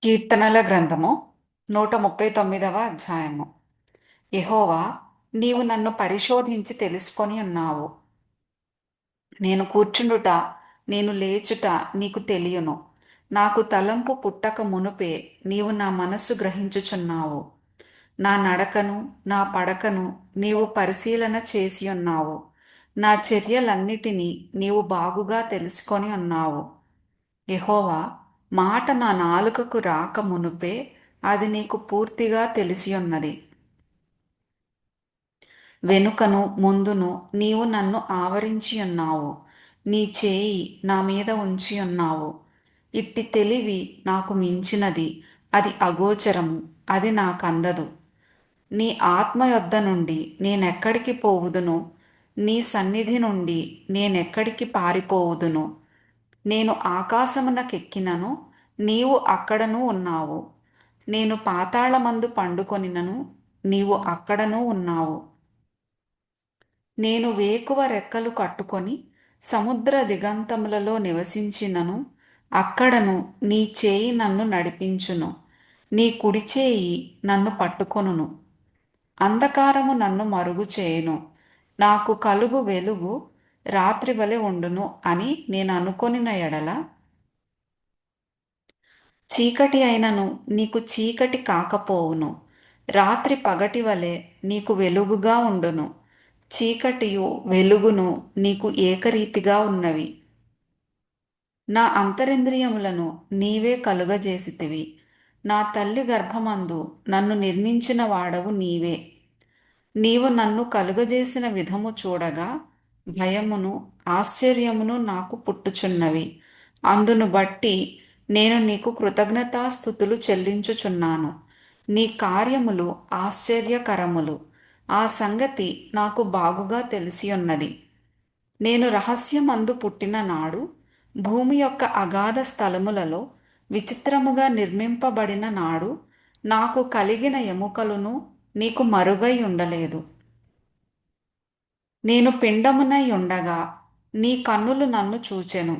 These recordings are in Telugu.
కీర్తనల గ్రంథము 139వ అధ్యాయము. యెహోవా, నీవు నన్ను పరిశోధించి తెలుసుకొని ఉన్నావు. నేను కూర్చుండుట, నేను లేచుట నీకు తెలియను. నాకు తలంపు పుట్టక మునుపే నీవు నా మనస్సు గ్రహించుచున్నావు. నా నడకను, నా పడకను నీవు పరిశీలన చేసి ఉన్నావు. నా చర్యలన్నిటినీ నీవు బాగుగా తెలుసుకొని ఉన్నావు. యెహోవా, మాట నా నాలుకకు రాక మునుపే అది నీకు పూర్తిగా తెలిసి ఉన్నది. వెనుకను ముందును నీవు నన్ను ఆవరించి ఉన్నావు. నీ చేయి నా మీద ఉంచి ఉన్నావు. ఇట్టి తెలివి నాకు మించినది, అది అగోచరము, అది నాకందదు. నీ ఆత్మ యొద్ద నుండి నేనెక్కడికి పోవుదును? నీ సన్నిధి నుండి నేనెక్కడికి పారిపోవుదును? నేను ఆకాశమునకెక్కినను నీవు అక్కడనూ ఉన్నావు. నేను పాతాళమందు పండుకొనినను నీవు అక్కడనూ ఉన్నావు. నేను వేకువ రెక్కలు కట్టుకొని సముద్ర దిగంతములలో నివసించినను అక్కడను నీ చేయి నన్ను నడిపించును. నీ కుడి చేయి నన్ను పట్టుకొనును. అంధకారము నన్ను మరుగు చేయును. నాకు కలుగు వెలుగు రాత్రి వలె ఉండును అని నేను అనుకొనిన ఎడల, చీకటి అయినను నీకు చీకటి కాకపోవును. రాత్రి పగటి వలె నీకు వెలుగుగా ఉండును. చీకటియు వెలుగును నీకు ఏకరీతిగా ఉన్నవి. నా అంతరింద్రియములను నీవే కలుగజేసితివి. నా తల్లి గర్భమందు నన్ను నిర్మించిన వాడవు నీవే. నీవు నన్ను కలుగజేసిన విధము చూడగా భయమును ఆశ్చర్యమును నాకు పుట్టుచున్నవి. అందును బట్టి నేను నీకు కృతజ్ఞతాస్థుతులు చెల్లించుచున్నాను. నీ కార్యములు ఆశ్చర్యకరములు. ఆ సంగతి నాకు బాగుగా తెలిసి ఉన్నది. నేను రహస్యమందు పుట్టిన నాడు, భూమి యొక్క అగాధ స్థలములలో విచిత్రముగా నిర్మింపబడిన నాడు, నాకు కలిగిన ఎముకలును నీకు మరుగై ఉండలేదు. నేను పిండమునై ఉండగా నీ కన్నులు నన్ను చూచెను.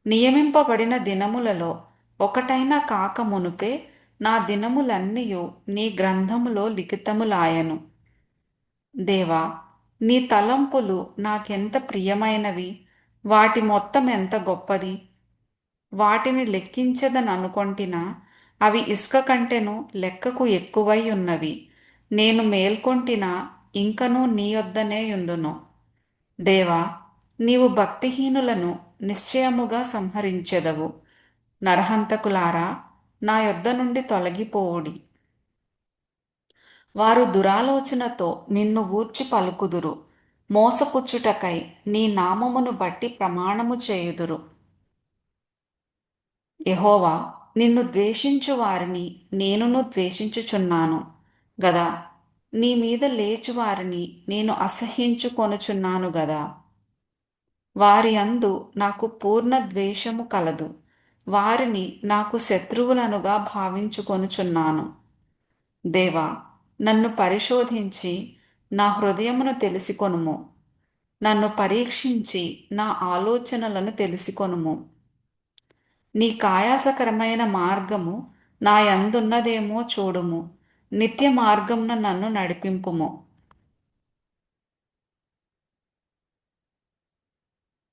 నియమింపబడిన దినములలో ఒకటైనా కాక మునుపే నా దినములన్నీయు నీ గ్రంథములో లిఖితములాయెను. దేవా, నీ తలంపులు నాకెంత ప్రియమైనవి! వాటి మొత్తం ఎంత గొప్పది! వాటిని లెక్కించదననుకొంటినా అవి ఇసుక కంటెను లెక్కకు ఎక్కువై ఉన్నవి. నేను మేల్కొంటినా ఇంకనూ నీ యొద్దనే యుందును. దేవా, నీవు భక్తిహీనులను నిశ్చయముగా సంహరించెదవు. నరహంతకులారా, నా యొద్ద నుండి తొలగిపోవుడి. వారు దురాలోచనతో నిన్ను గూర్చి పలుకుదురు. మోసపుచ్చుటకై నీ నామమును బట్టి ప్రమాణము చేయుదురు. యెహోవా, నిన్ను ద్వేషించు వారిని నేనును ద్వేషించుచున్నాను గదా. నీ మీద లేచు వారిని నేను అసహ్యించుకొనుచున్నాను గదా. వారి అందు నాకు పూర్ణ ద్వేషము కలదు. వారిని నాకు శత్రువులనుగా భావించుకొనుచున్నాను. దేవా, నన్ను పరిశోధించి నా హృదయమును తెలిసికొనుము. నన్ను పరీక్షించి నా ఆలోచనలను తెలిసికొనుము. నీ కాయాసకరమైన మార్గము నా యందున్నదేమో చూడుము. నిత్య మార్గమున నన్ను నడిపింపుము.